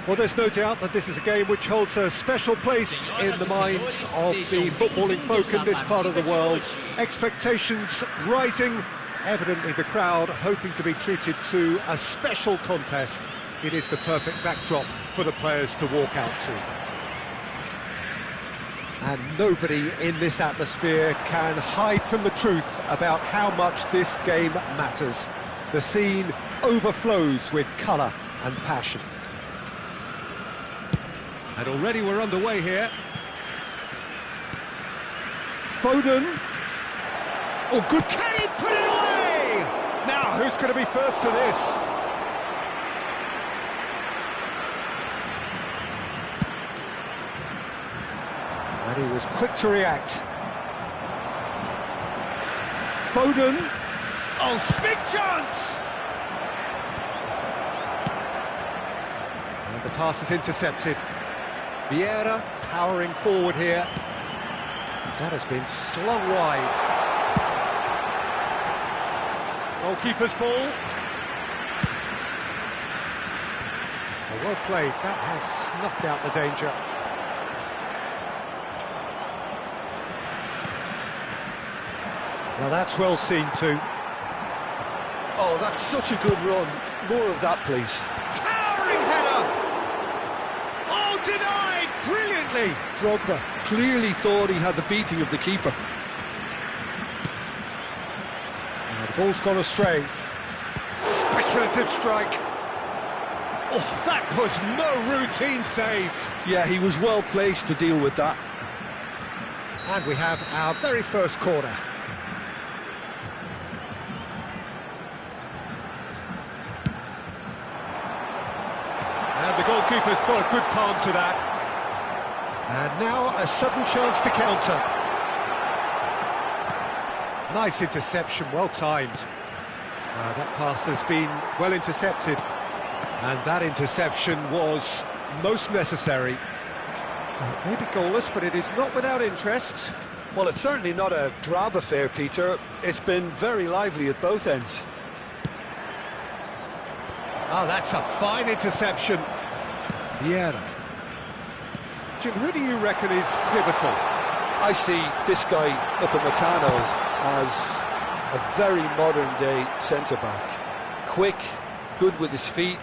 Well, there's no doubt that this is a game which holds a special place in the minds of the footballing folk in this part of the world. Expectations rising, evidently the crowd hoping to be treated to a special contest. It is the perfect backdrop for the players to walk out to. And nobody in this atmosphere can hide from the truth about how much this game matters. The scene overflows with colour and passion. And already we're underway here. Foden. Oh, good, can he put it away? Now, who's going to be first to this? And he was quick to react. Foden. Oh, big chance! And the pass is intercepted. Vieira powering forward here. That has been slung wide. Goalkeeper's ball. Well played, that has snuffed out the danger. Now that's well seen too. Oh, that's such a good run. More of that, please. Towering header! Oh, denied! Brilliantly! Drogba clearly thought he had the beating of the keeper. Now the ball's gone astray. Speculative strike. Oh, that was no routine save. Yeah, he was well placed to deal with that. And we have our very first corner. And the goalkeeper's got a good palm to that. And now a sudden chance to counter. Nice interception, well timed. That pass has been well intercepted. And that interception was most necessary. Maybe goalless, but it is not without interest. Well, it's certainly not a drab affair, Peter. It's been very lively at both ends. Oh, that's a fine interception. Vieira. Jim, who do you reckon is pivotal? I see this guy, Upamecano, as a very modern-day centre-back. Quick, good with his feet,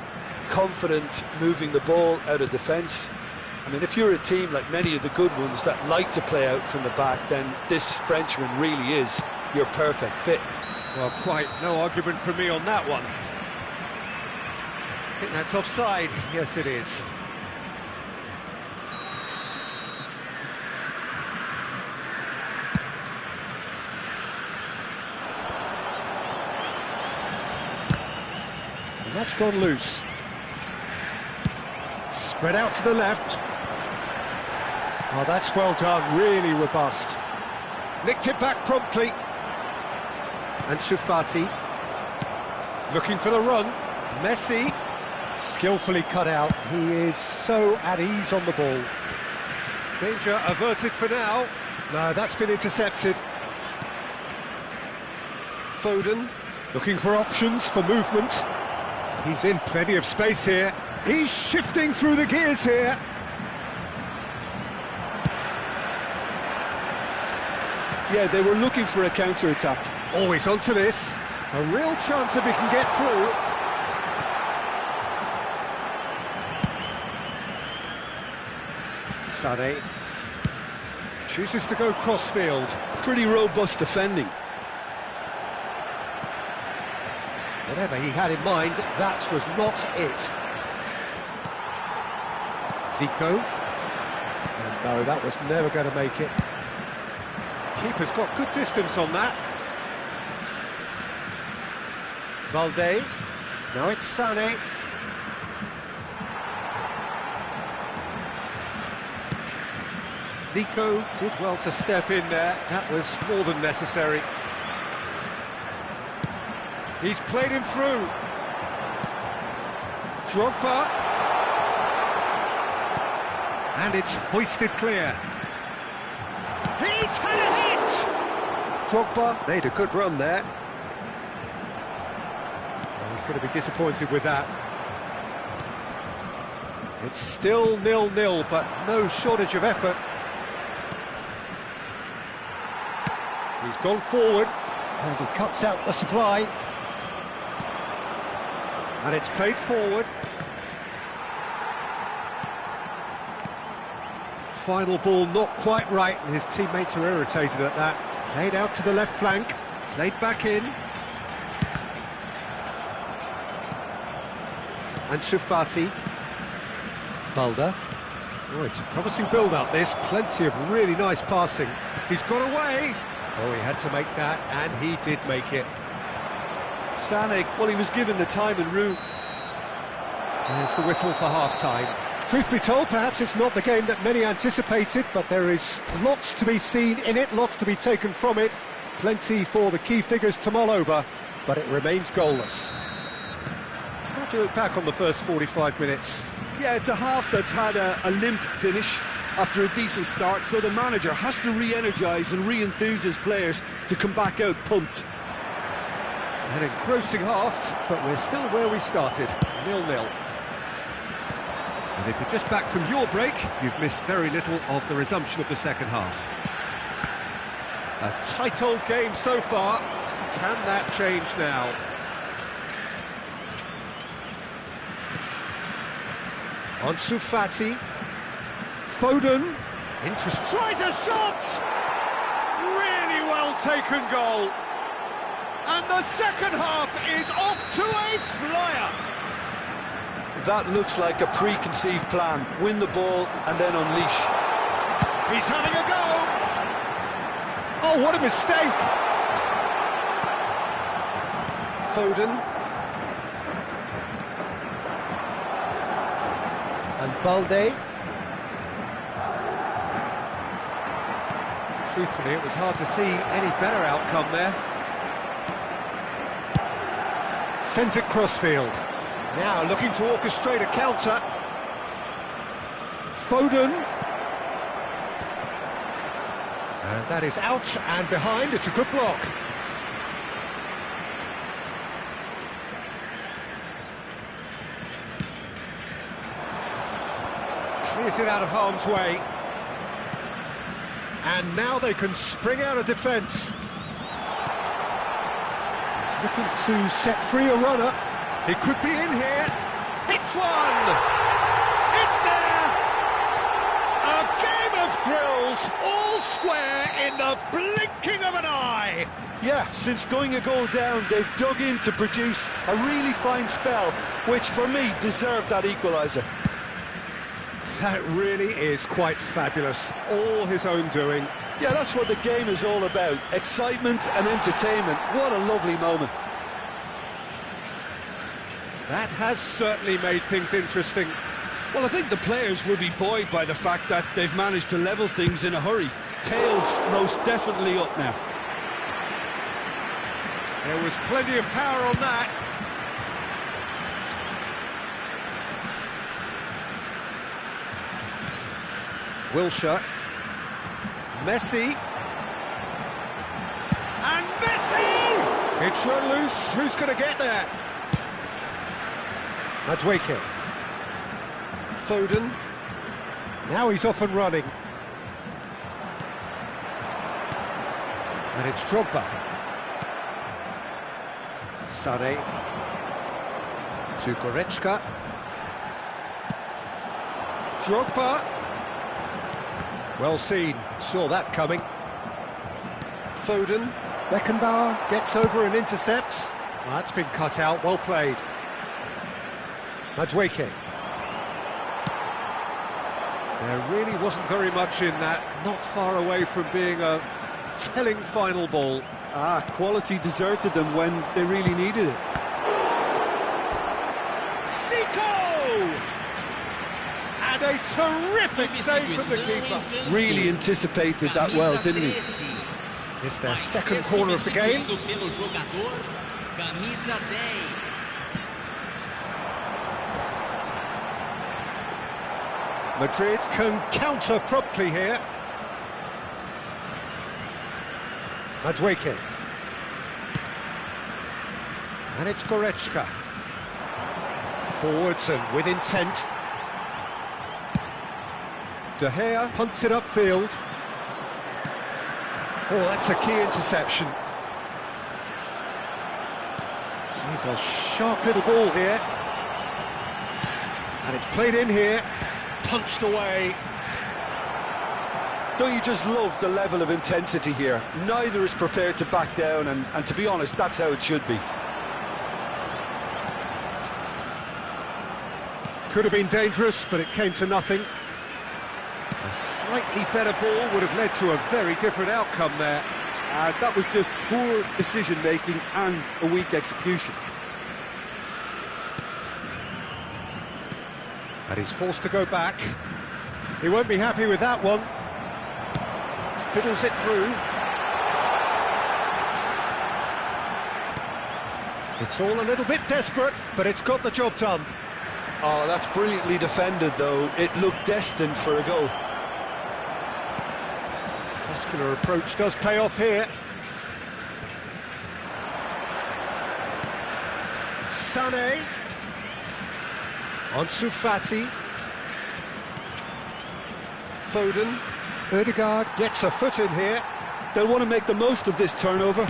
confident moving the ball out of defence. I mean, if you're a team like many of the good ones that like to play out from the back, then this Frenchman really is your perfect fit. Well, quite no argument from me on that one. I think that's offside. Yes, it is. And that's gone loose. Spread out to the left. Oh, that's well done, really robust. Nicked it back promptly. And Footy looking for the run. Messi, skillfully cut out. He is so at ease on the ball. Danger averted for now. No, that's been intercepted. Foden, looking for options for movement. He's in plenty of space here. He's shifting through the gears here. Yeah, they were looking for a counter-attack. Always onto this. A real chance if he can get through. Sané chooses to go cross-field. Pretty robust defending. Whatever he had in mind, that was not it. Zico. And no, that was never going to make it. Keeper's got good distance on that. Valde. Now it's Sané. Zico did well to step in there. That was more than necessary. He's played him through. Drogba. And it's hoisted clear. He's had a hit! Drogba made a good run there. Well, he's going to be disappointed with that. It's still 0-0, but no shortage of effort. He's gone forward, and he cuts out the supply. And it's played forward. Final ball not quite right, and his teammates are irritated at that. Played out to the left flank, played back in. And Footy. Balda. Oh, it's a promising build-up, this. Plenty of really nice passing. He's got away. Oh, he had to make that, and he did make it. Sané, well, he was given the time and room. There's the whistle for half-time. Truth be told, perhaps it's not the game that many anticipated, but there is lots to be seen in it, lots to be taken from it. Plenty for the key figures to mull over, but it remains goalless. How do you look back on the first 45 minutes? Yeah, it's a half that's had a limp finish after a decent start, so the manager has to re-energise and re-enthuse his players to come back out pumped. An engrossing half, but we're still where we started, 0-0. And if you're just back from your break, you've missed very little of the resumption of the second half. A tight old game so far. Can that change now? On Footy. Foden. Interest. Tries a shot! Really well taken goal. And the second half is off to a flyer. That looks like a preconceived plan. Win the ball and then unleash. He's having a go. Oh, what a mistake. Foden. And Balde. Truthfully, it was hard to see any better outcome there. Sent it crossfield. Now looking to orchestrate a counter. Foden. And that is out and behind. It's a good block. Clears it out of harm's way. And now they can spring out of defence. He's looking to set free a runner. He could be in here. Hits one! It's there! A game of thrills, all square in the blinking of an eye! Yeah, since going a goal down, they've dug in to produce a really fine spell, which for me deserved that equaliser. That really is quite fabulous, all his own doing. Yeah, that's what the game is all about, excitement and entertainment. What a lovely moment. That has certainly made things interesting. Well, I think the players will be buoyed by the fact that they've managed to level things in a hurry. Tails most definitely up now. There was plenty of power on that. Wilshere. Messi. And Messi! It's run loose. Who's going to get there? Madueke. Foden. Now he's off and running. And it's Drogba. Sané. To Goretzka. Drogba. Well seen, saw that coming. Foden. Beckenbauer gets over and intercepts. Well, that's been cut out, well played. Madueke. There really wasn't very much in that, not far away from being a telling final ball. Quality deserted them when they really needed it. And a terrific save from the keeper. Really anticipated that well, didn't he? It's their second corner of the game. Madrid can counter promptly here. Madueke. And it's Goretzka. Forwards and with intent. De Gea punts it upfield. Oh, that's a key interception. He's a sharp little ball here. And it's played in here, punched away. Don't you just love the level of intensity here? Neither is prepared to back down, and to be honest, that's how it should be. Could have been dangerous, but it came to nothing. A slightly better ball would have led to a very different outcome there. That was just poor decision-making and a weak execution. And he's forced to go back. He won't be happy with that one. Fiddles it through. It's all a little bit desperate, but it's got the job done. Oh, that's brilliantly defended, though. It looked destined for a goal. Muscular approach does pay off here. Sané. Ansu Fati. Foden. Ødegaard gets a foot in here. They'll want to make the most of this turnover.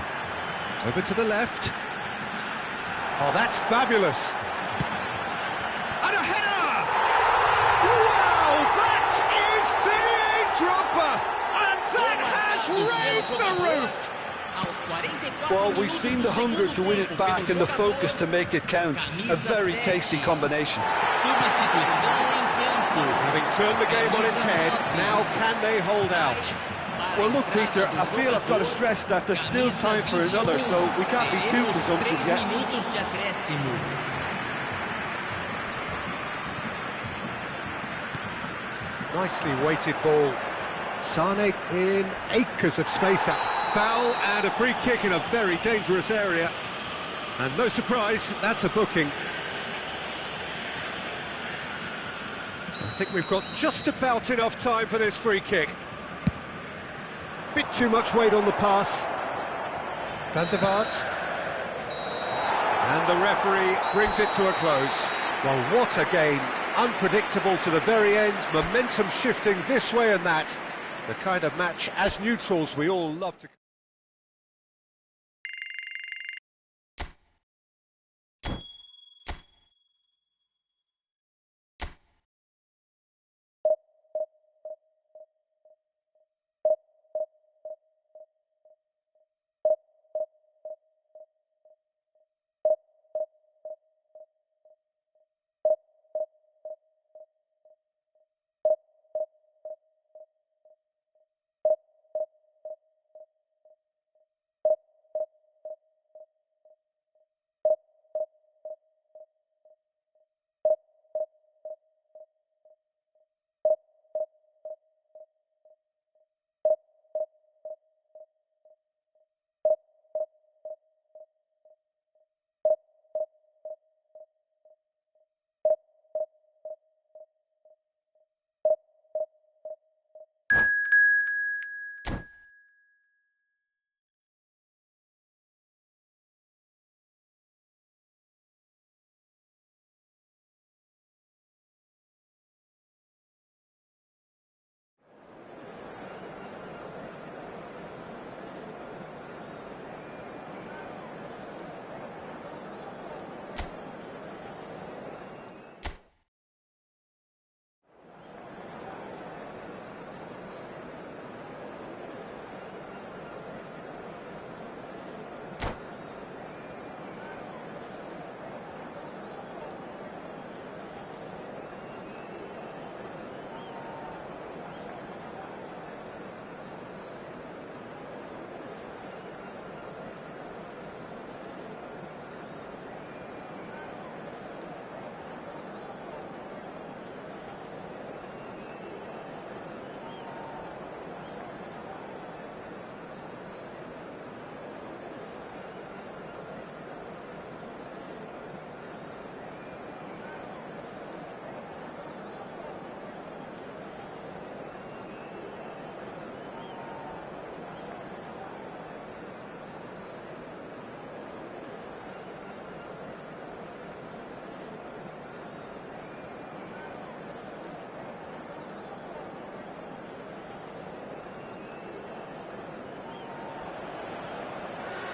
Over to the left. Oh, that's fabulous. And a header! Wow, that is the dropper! And that has raised the roof! Well, we've seen the hunger to win it back and the focus to make it count. A very tasty combination. Having turned the game on its head, now can they hold out? Well, look, Peter, I feel I've got to stress that there's still time for another, so we can't be too presumptuous yet. Nicely weighted ball. Sané in acres of space. Foul and a free kick in a very dangerous area. And no surprise, that's a booking. I think we've got just about enough time for this free kick. Bit too much weight on the pass. Van der Vaart. And the referee brings it to a close. Well, what a game. Unpredictable to the very end, momentum shifting this way and that. The kind of match, as neutrals, we all love to...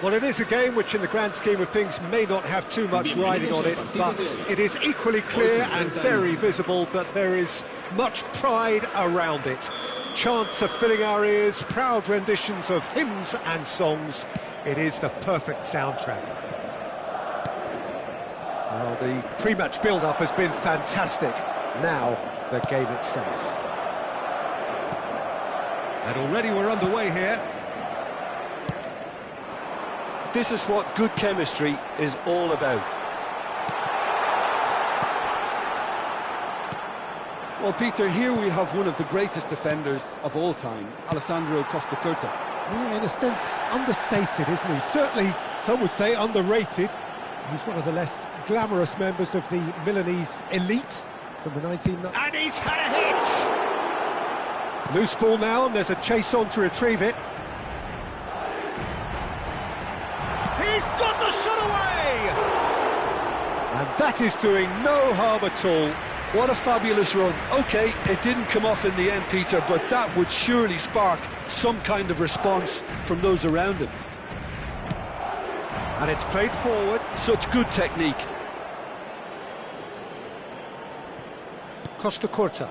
Well, it is a game which in the grand scheme of things may not have too much riding on it, but it is equally clear and very visible that there is much pride around it. Chants are filling our ears, proud renditions of hymns and songs. It is the perfect soundtrack. Well, the pre-match build-up has been fantastic. Now, the game itself. And already we're underway here. This is what good chemistry is all about. Well, Peter, here we have one of the greatest defenders of all time, Alessandro Costa Curta. Yeah, in a sense, understated, isn't he? Certainly, some would say underrated. He's one of the less glamorous members of the Milanese elite from the 1990s. And he's had a hit! Loose ball now, and there's a chase on to retrieve it. He's got the shot away! And that is doing no harm at all. What a fabulous run. OK, it didn't come off in the end, Peter, but that would surely spark some kind of response from those around him. And it's played forward. Such good technique. Costa Curta.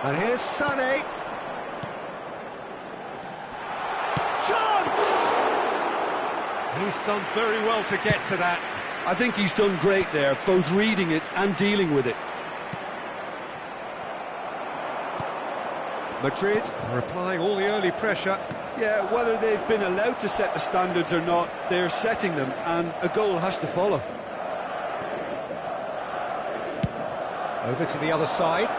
And here's Sané. Chance! He's done very well to get to that. I think he's done great there, both reading it and dealing with it. Madrid are applying all the early pressure. Yeah, whether they've been allowed to set the standards or not, they're setting them, and a goal has to follow. Over to the other side.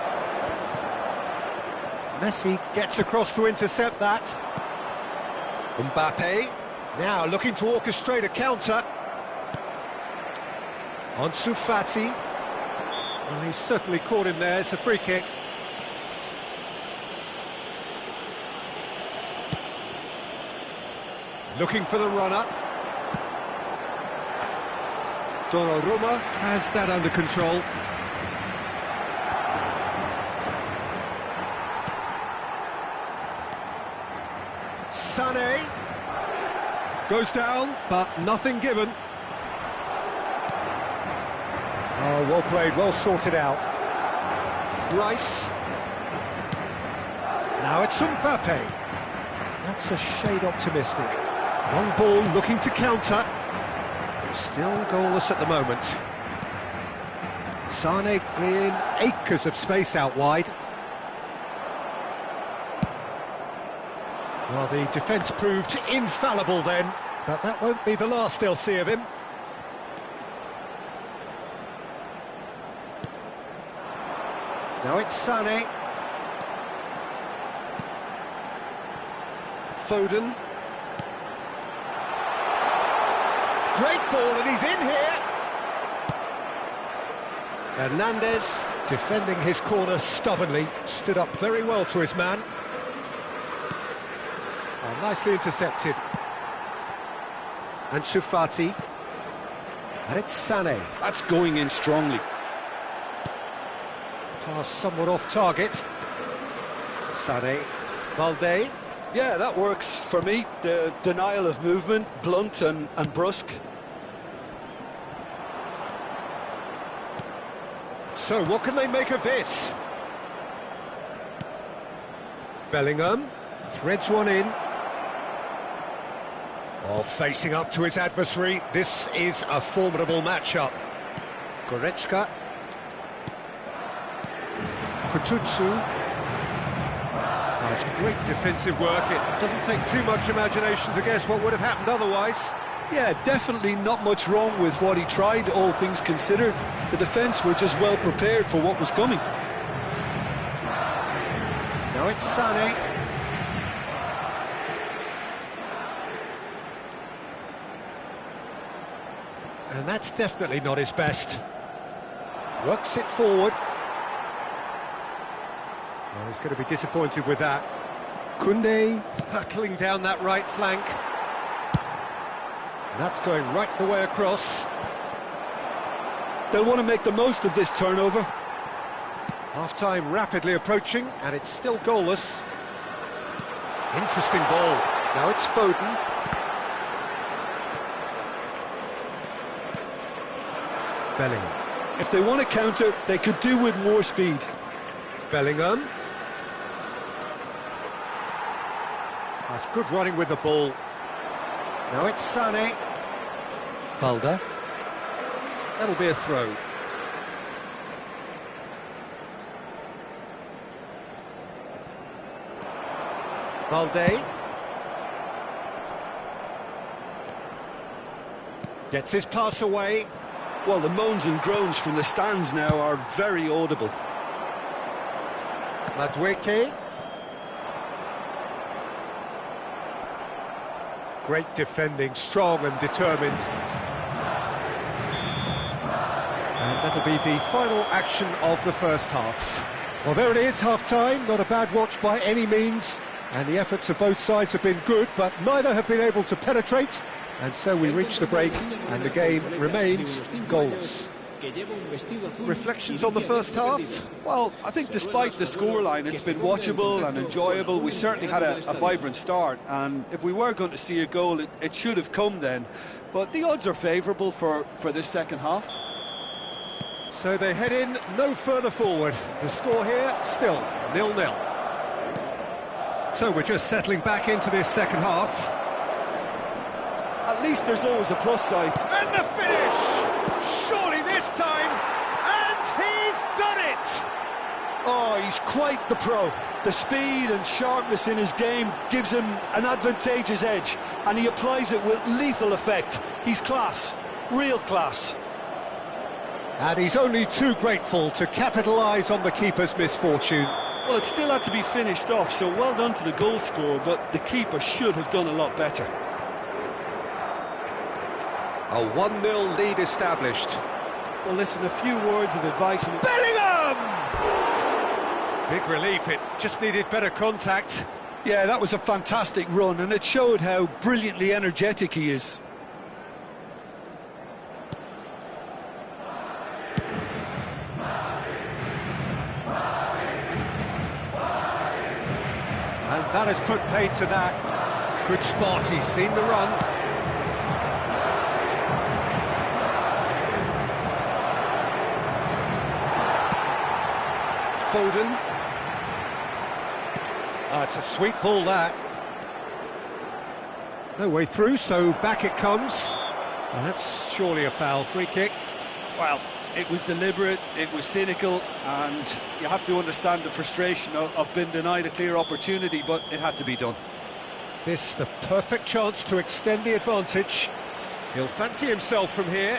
Messi gets across to intercept that. Mbappe now looking to orchestrate a counter. Ansu Fati. Well, he's certainly caught him there. It's a free kick. Looking for the runner. Donnarumma has that under control. Sané goes down, but nothing given. Oh, well played, well sorted out. Rice. Now it's Mbappe. That's a shade optimistic. Long ball looking to counter. Still goalless at the moment. Sané in acres of space out wide. Well, the defence proved infallible then, but that won't be the last they'll see of him. Now it's Sané. Foden. Great ball, and he's in here. Hernandez, defending his corner stubbornly, stood up very well to his man. Oh, nicely intercepted. And Ansu Fati. And it's Sané. That's going in strongly. Pass somewhat off target. Sané. Balde. Yeah, that works for me. The denial of movement, blunt and brusque. So, what can they make of this? Bellingham threads one in. Oh, facing up to his adversary. This is a formidable matchup. Goretzka. Kututsu. That's great defensive work. It doesn't take too much imagination to guess what would have happened otherwise. Yeah, definitely not much wrong with what he tried, all things considered. The defence were just well prepared for what was coming. Now it's Sané. And that's definitely not his best. Works it forward. Well, he's going to be disappointed with that. Koundé hurtling down that right flank. And that's going right the way across. They'll want to make the most of this turnover. Half-time rapidly approaching, and it's still goalless. Interesting ball. Now it's Foden. Bellingham. If they want to counter, they could do with more speed. Bellingham. That's good running with the ball. Now it's Sané. Balda. That'll be a throw. Balde. Gets his pass away. Well, the moans and groans from the stands now are very audible. Madueke. Great defending, strong and determined. And that'll be the final action of the first half. Well, there it is, half-time. Not a bad watch by any means. And the efforts of both sides have been good, but neither have been able to penetrate. And so we reach the break, and the game remains goalless. Reflections on the first half? Well, I think despite the scoreline, it's been watchable and enjoyable. We certainly had a vibrant start, and if we were going to see a goal, it should have come then. But the odds are favourable for this second half. So they head in no further forward. The score here, still 0-0. So we're just settling back into this second half. At least there's always a plus side. And the finish! Surely this time! And he's done it! Oh, he's quite the pro. The speed and sharpness in his game gives him an advantageous edge, and he applies it with lethal effect. He's class, real class. And he's only too grateful to capitalise on the keeper's misfortune. Well, it still had to be finished off, so well done to the goal scorer, but the keeper should have done a lot better. A 1-0 lead established. Well, listen, a few words of advice. And Bellingham! Big relief, it just needed better contact. yeah, that was a fantastic run, and it showed how brilliantly energetic he is. And that has put paid to that. Good spot, he's seen the run. Foden. It's a sweet ball, that. No way through, so back it comes. Well, that's surely a foul. Free kick. Well, it was deliberate, it was cynical, and you have to understand the frustration of being denied a clear opportunity, but it had to be done. This the perfect chance to extend the advantage. He'll fancy himself from here.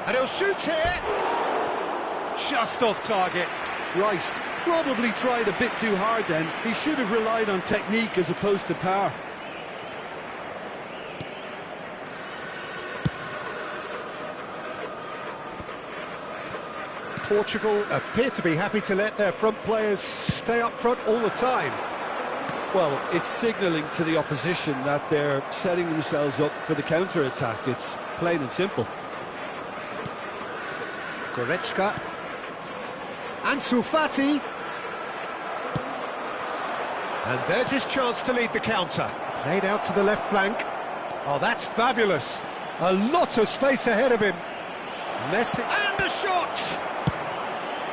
And he'll shoot here. Just off target. Rice probably tried a bit too hard then. He should have relied on technique as opposed to power. Portugal appear to be happy to let their front players stay up front all the time. Well, it's signalling to the opposition that they're setting themselves up for the counter-attack. It's plain and simple. Goretzka. Ansu Fati. And there's his chance to lead the counter. Played out to the left flank. Oh, that's fabulous. A lot of space ahead of him. Messi. And a shot!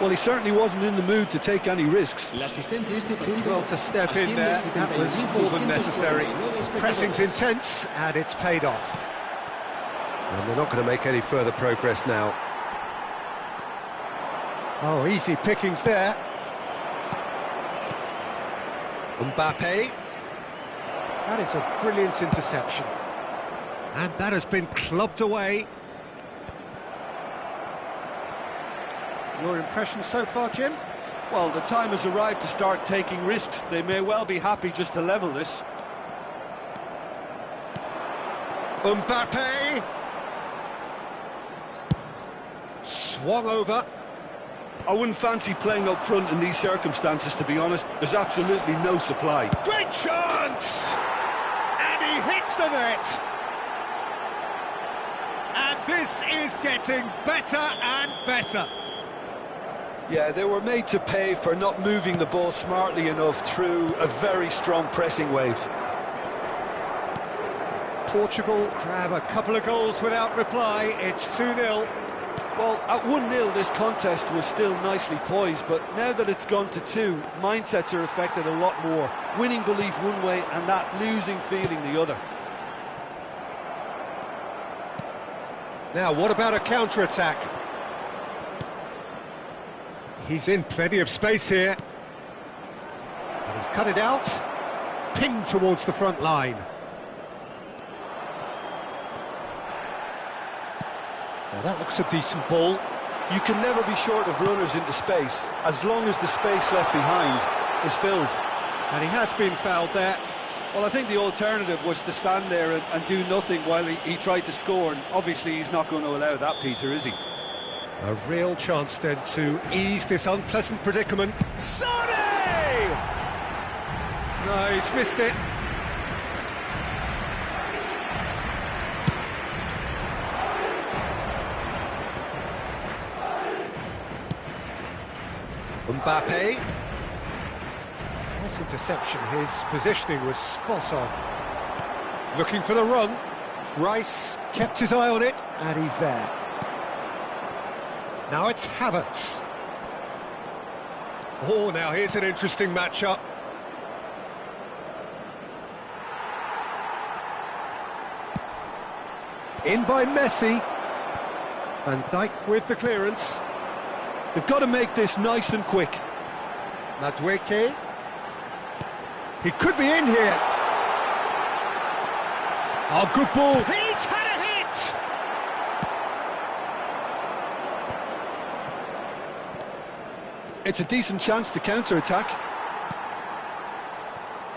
Well, he certainly wasn't in the mood to take any risks. Did well to step in there. That was more than necessary. Pressing's intense, and it's paid off. And they're not going to make any further progress now. Oh, easy pickings there. Mbappe. That is a brilliant interception. And that has been clubbed away. Your impression so far, Jim? Well, the time has arrived to start taking risks. They may well be happy just to level this. Mbappe. Swung over. I wouldn't fancy playing up front in these circumstances, to be honest. There's absolutely no supply. Great chance! And he hits the net! And This is getting better and better. Yeah, they were made to pay for not moving the ball smartly enough through a very strong pressing wave. Portugal grab a couple of goals without reply. It's 2-0. Well, at 1-0 this contest was still nicely poised, but now that it's gone to 2, mindsets are affected a lot more. Winning belief one way and that losing feeling the other. Now, what about a counter-attack? He's in plenty of space here. And he's cut it out. Pinged towards the front line. Now that looks a decent ball. You can never be short of runners into space, as long as the space left behind is filled. And he has been fouled there. Well, I think the alternative was to stand there and do nothing while he tried to score, and obviously he's not going to allow that, Peter, is he? A real chance then to ease this unpleasant predicament. Sane! No, he's missed it. Mbappe. Nice interception, his positioning was spot on. Looking for the run. Rice kept his eye on it, and he's there. Now it's Havertz. Oh, now here's an interesting matchup. In by Messi. Van Dijk with the clearance. They've got to make this nice and quick. Madueke. He could be in here. Oh, good ball. He's had a hit! It's a decent chance to counter-attack.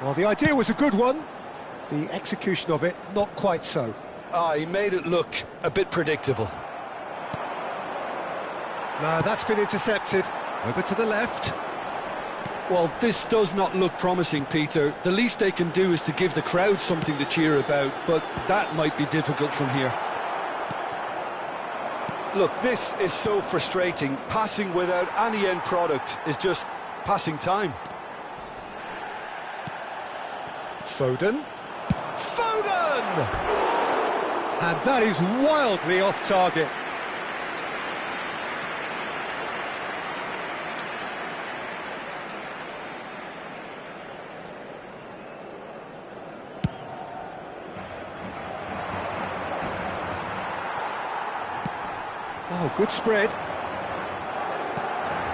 Well, the idea was a good one. The execution of it, not quite so. He made it look a bit predictable. Now that's been intercepted. Over to the left. Well, this does not look promising, Peter. The least they can do is to give the crowd something to cheer about, but that might be difficult from here. Look, this is so frustrating. Passing without any end product is just passing time. Foden. Foden! And that is wildly off target. Oh, good spread.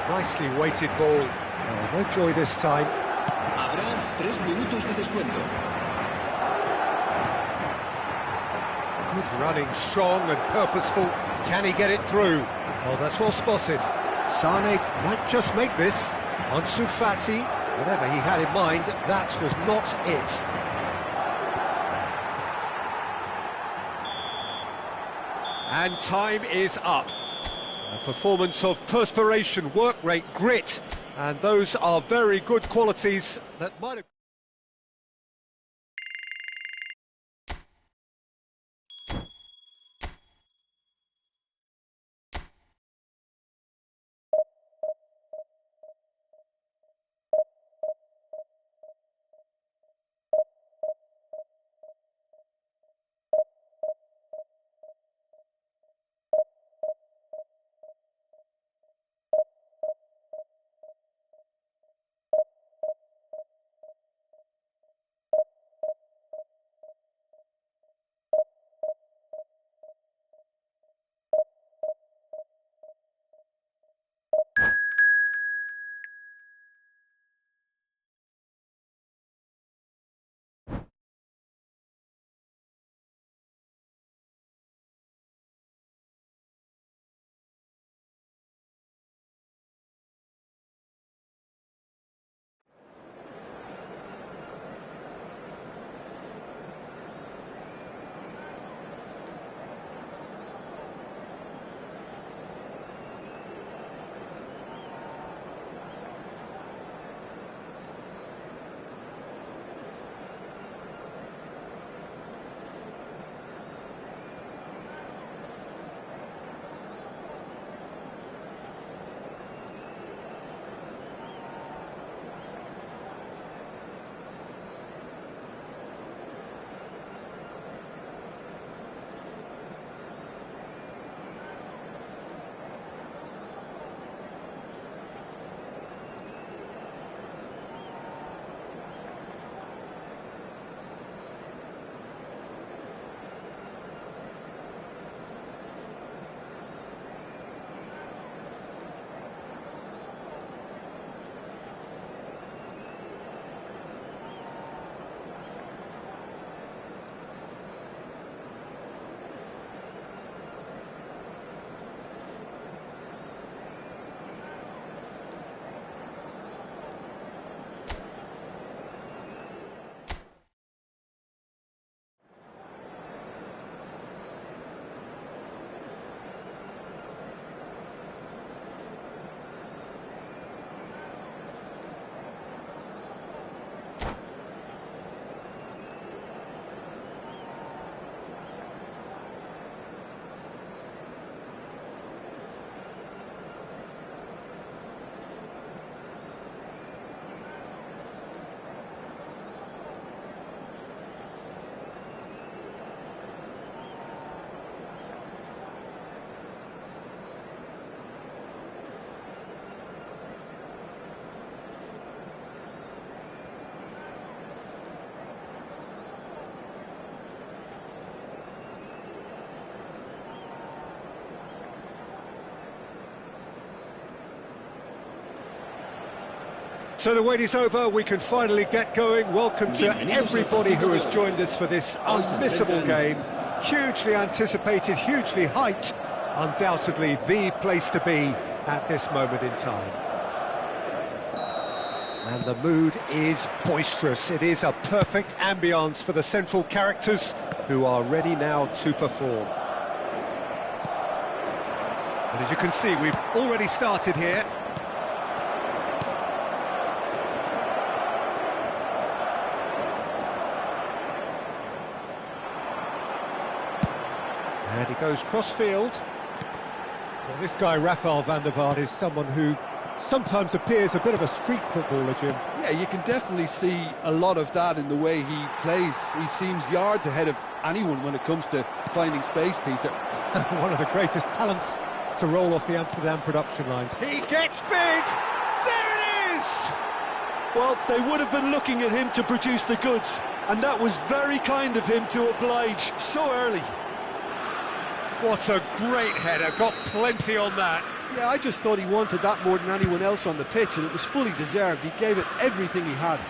Nicely weighted ball. Oh, no joy this time. Habrá 3 minutos de descuento. Good running, strong and purposeful. Can he get it through? Oh, that's well spotted. Sane might just make this. Ansu Fati, whatever he had in mind, that was not it. And time is up. A performance of perspiration, work rate, grit, and those are very good qualities that might have... So the wait is over, we can finally get going. Welcome to everybody who has joined us for this unmissable game. Hugely anticipated, hugely hyped, undoubtedly the place to be at this moment in time. And the mood is boisterous. It is a perfect ambience for the central characters who are ready now to perform. And as you can see, we've already started here. And he goes cross-field. Well, this guy, Rafael van der Vaart, is someone who sometimes appears a bit of a street footballer, Jim. Yeah, you can definitely see a lot of that in the way he plays. He seems yards ahead of anyone when it comes to finding space, Peter. One of the greatest talents to roll off the Amsterdam production lines. He gets big! There it is! Well, they would have been looking at him to produce the goods, and that was very kind of him to oblige so early. What a great header, got plenty on that. Yeah, I just thought he wanted that more than anyone else on the pitch, and it was fully deserved. He gave it everything he had.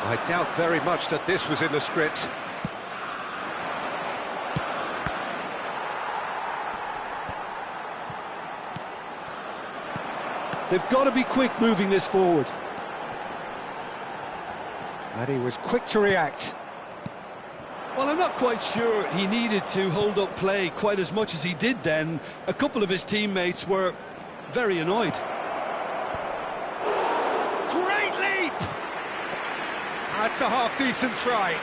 I doubt very much that this was in the script. They've got to be quick moving this forward. And he was quick to react. Well, I'm not quite sure he needed to hold up play quite as much as he did then. A couple of his teammates were very annoyed. Great leap! That's a half-decent try.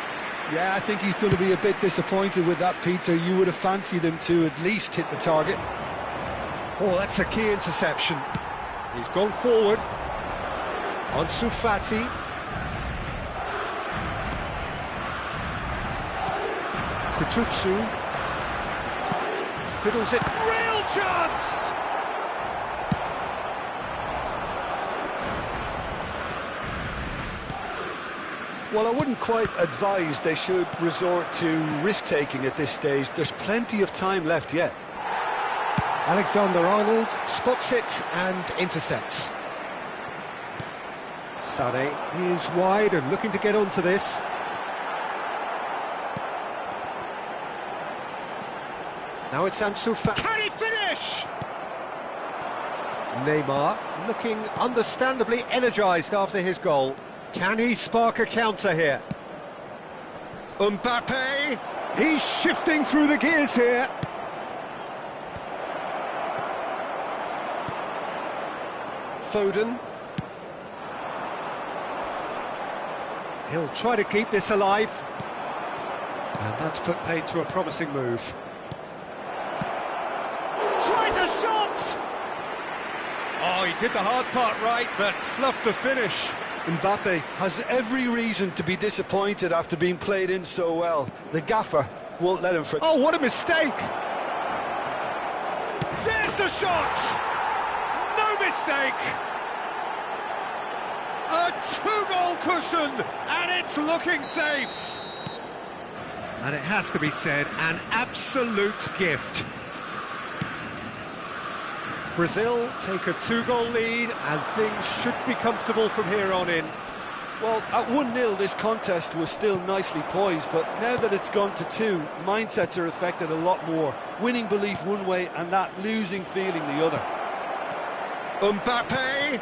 Yeah, I think he's going to be a bit disappointed with that, Peter. You would have fancied him to at least hit the target. Oh, that's a key interception. He's gone forward. Ansu Fati. Kututsu fiddles it. Real chance! Well, I wouldn't quite advise they should resort to risk-taking at this stage. There's plenty of time left yet. Alexander-Arnold spots it and intercepts. Sané is wide and looking to get onto this. Now it's Ansu Fati. Can he finish? Neymar looking understandably energised after his goal. Can he spark a counter here? Mbappe, he's shifting through the gears here. Foden. He'll try to keep this alive. And that's put paid to a promising move. Tries a shot! Oh, he did the hard part right, but fluffed the finish. Mbappe has every reason to be disappointed after being played in so well. The gaffer won't let him forget. Oh, what a mistake! There's the shot! No mistake! A two-goal cushion, and it's looking safe! And it has to be said, an absolute gift. Brazil take a two-goal lead, and things should be comfortable from here on in. Well, at 1-0 this contest was still nicely poised, but now that it's gone to 2, mindsets are affected a lot more. Winning belief one way and that losing feeling the other. Mbappe!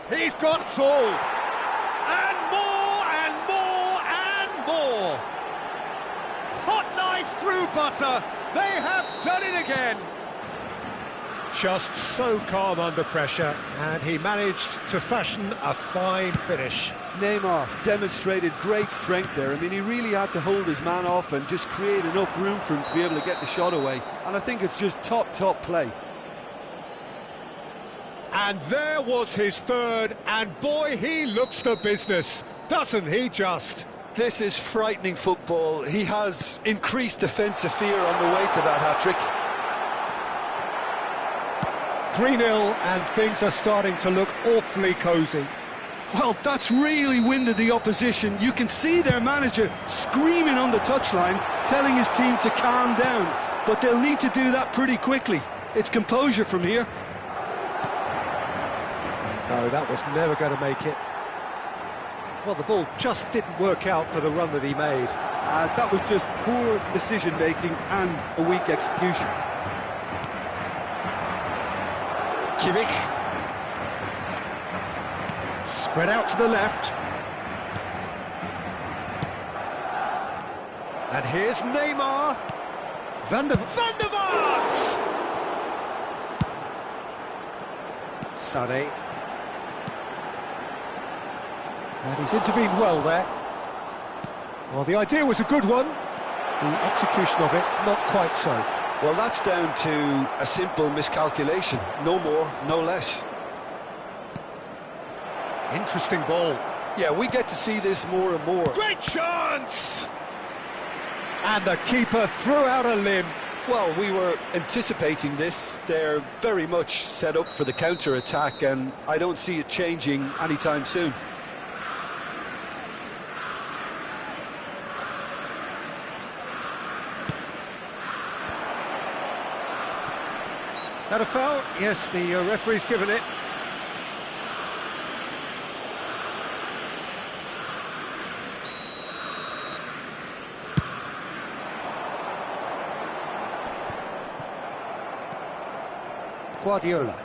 He's got tall! And more, and more, and more! Hot knife through butter! They have done it again! Just so calm under pressure, and he managed to fashion a fine finish. Neymar demonstrated great strength there. I mean, he really had to hold his man off and just create enough room for him to be able to get the shot away. And I think it's just top play. And there was his third, and boy, he looks the business, doesn't he just? This is frightening football. He has increased defensive fear on the way to that hat-trick. 3-0, and things are starting to look awfully cosy. Well, that's really winded the opposition. You can see their manager screaming on the touchline, telling his team to calm down. But they'll need to do that pretty quickly. It's composure from here. No, that was never going to make it. Well, the ball just didn't work out for the run that he made. That was just poor decision-making and a weak execution. Kimmich. Spread out to the left. And here's Neymar. Van der Vaart! Sané. And he's intervened well there. Well, the idea was a good one. The execution of it, not quite so. Well, that's down to a simple miscalculation. No more, no less. Interesting ball. Yeah, we get to see this more and more. Great chance! And the keeper threw out a limb. Well, we were anticipating this. They're very much set up for the counter-attack, and I don't see it changing anytime soon. That a foul? Yes, the referee's given it. Guardiola.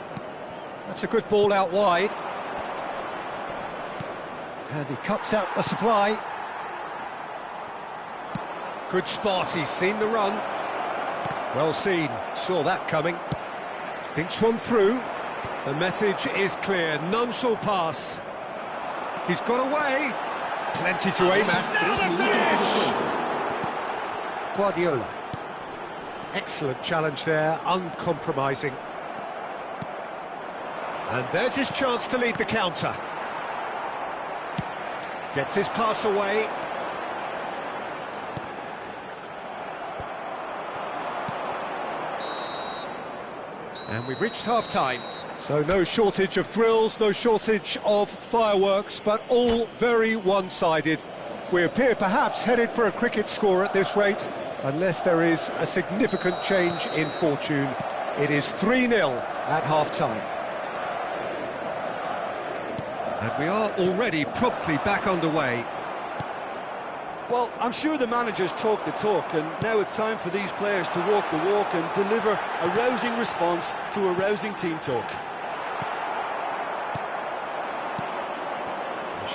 That's a good ball out wide. And he cuts out the supply. Good spot, he's seen the run. Well seen, saw that coming. Thinks one through. The message is clear, none shall pass. He's got away. Plenty to aim at. Now the finish! Guardiola. Excellent challenge there, uncompromising. And there's his chance to lead the counter. Gets his pass away. And we've reached half-time. So no shortage of thrills, no shortage of fireworks, but all very one-sided. We appear perhaps headed for a cricket score at this rate, unless there is a significant change in fortune. It is 3-0 at half-time. And we are already promptly back underway. Well, I'm sure the managers talk the talk, and now it's time for these players to walk the walk and deliver a rousing response to a rousing team talk.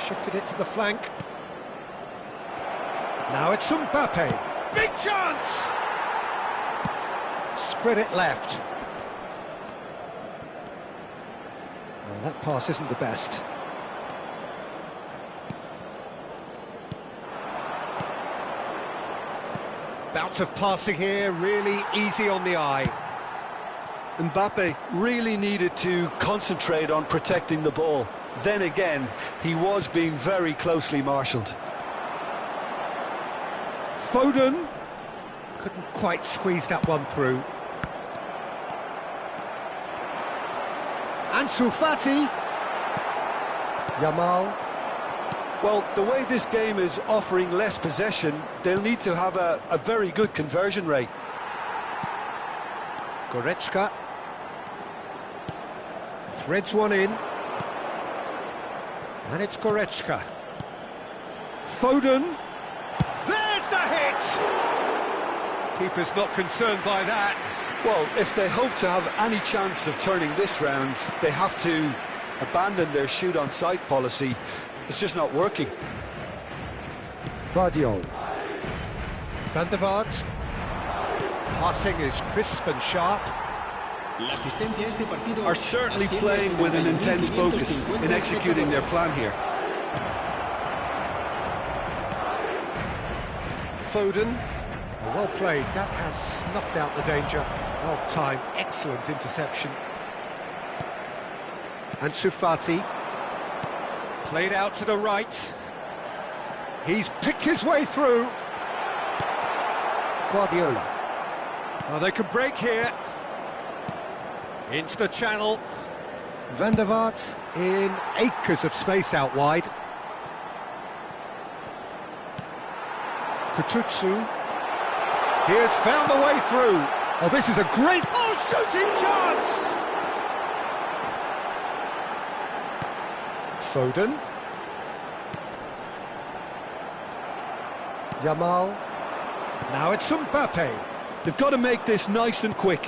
Shifted it to the flank. Now it's Mbappe. Big chance! Spread it left. Well, that pass isn't the best. Bout of passing here, really easy on the eye. Mbappe really needed to concentrate on protecting the ball. Then again, he was being very closely marshalled. Foden couldn't quite squeeze that one through. Ansu Fati. Yamal. Well, the way this game is offering less possession, they'll need to have a very good conversion rate. Goretzka. Threads one in. And it's Goretzka. Foden. There's the hit! Keeper's not concerned by that. Well, if they hope to have any chance of turning this round, they have to abandon their shoot-on-sight policy. It's just not working. Vardiol. Van der Vaart. Passing is crisp and sharp. Are certainly playing with an intense focus in executing their plan here. Foden. Well played. That has snuffed out the danger. Well timed. Excellent interception. Ansu Fati. Played out to the right. He's picked his way through. Guardiola. Oh, they can break here. Into the channel. Van der Vaart in acres of space out wide. Kututsu. He has found the way through. Oh, this is a great... Oh, shooting chance! Foden. Yamal. Now it's Mbappe. They've got to make this nice and quick.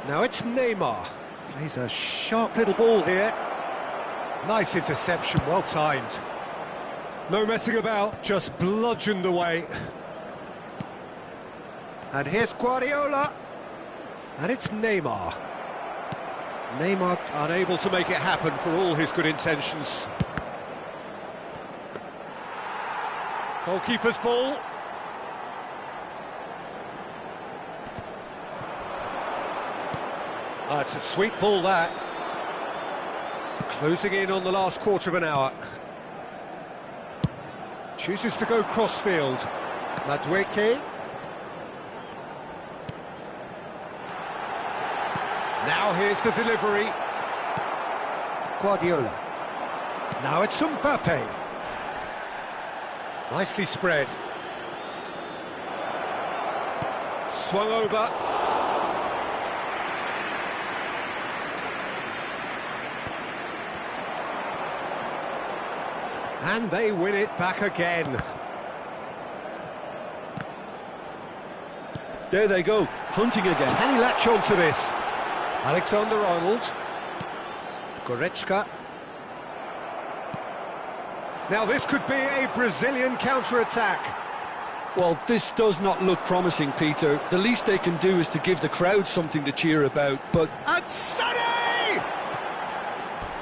Now it's Neymar. Plays a sharp little ball here. Nice interception, well timed. No messing about, just bludgeoned away. And here's Guardiola. And it's Neymar. Neymar unable to make it happen for all his good intentions. Goalkeeper's ball. Oh, it's a sweet ball, that. Closing in on the last quarter of an hour. Chooses to go crossfield. Madueke. Now here's the delivery. Guardiola. Now it's Mbappe. Nicely spread. Swung over. And they win it back again. There they go, hunting again. Can he latch on to this? Alexander-Arnold. Goretzka. Now this could be a Brazilian counter-attack. Well, this does not look promising, Peter. The least they can do is to give the crowd something to cheer about, but... And Sonny!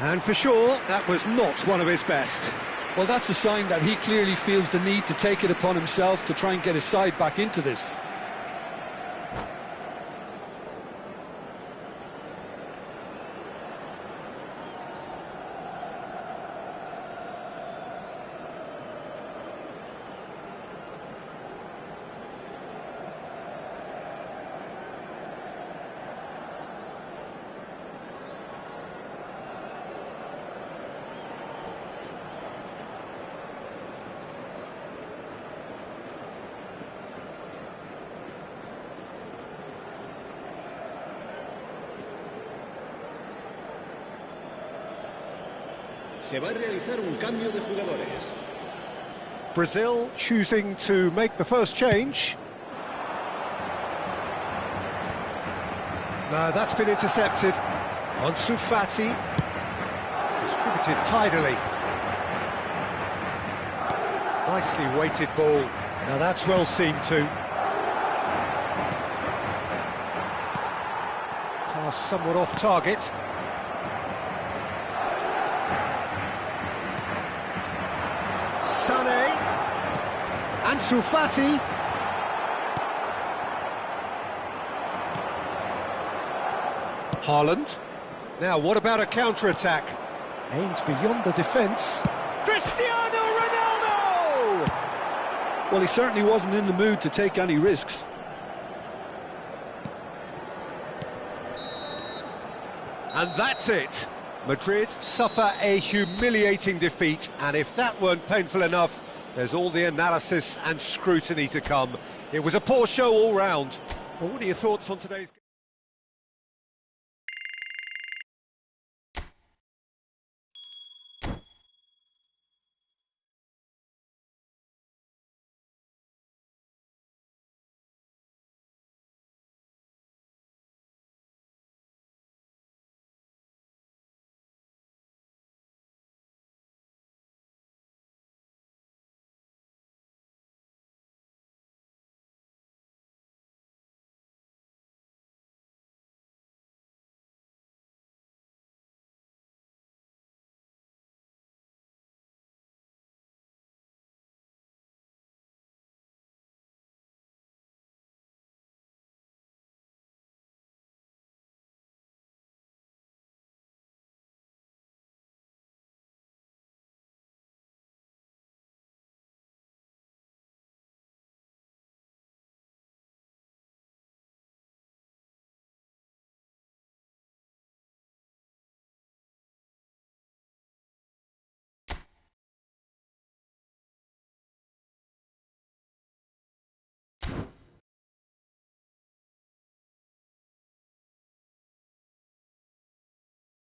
And for sure, that was not one of his best. Well, that's a sign that he clearly feels the need to take it upon himself to try and get his side back into this. Se va a realizar un cambio de jugadores. Brazil choosing to make the first change. No, that's been intercepted. Ansu Fati. Distributed tidily. Nicely weighted ball. Now that's well seen too. Pass somewhat off target. Sané. Ansu Fati. Haaland. Now, what about a counter-attack? Aims beyond the defence. Cristiano Ronaldo! Well, he certainly wasn't in the mood to take any risks. And that's it. Madrid suffer a humiliating defeat, and if that weren't painful enough, there's all the analysis and scrutiny to come. It was a poor show all round. Well, what are your thoughts on today's game?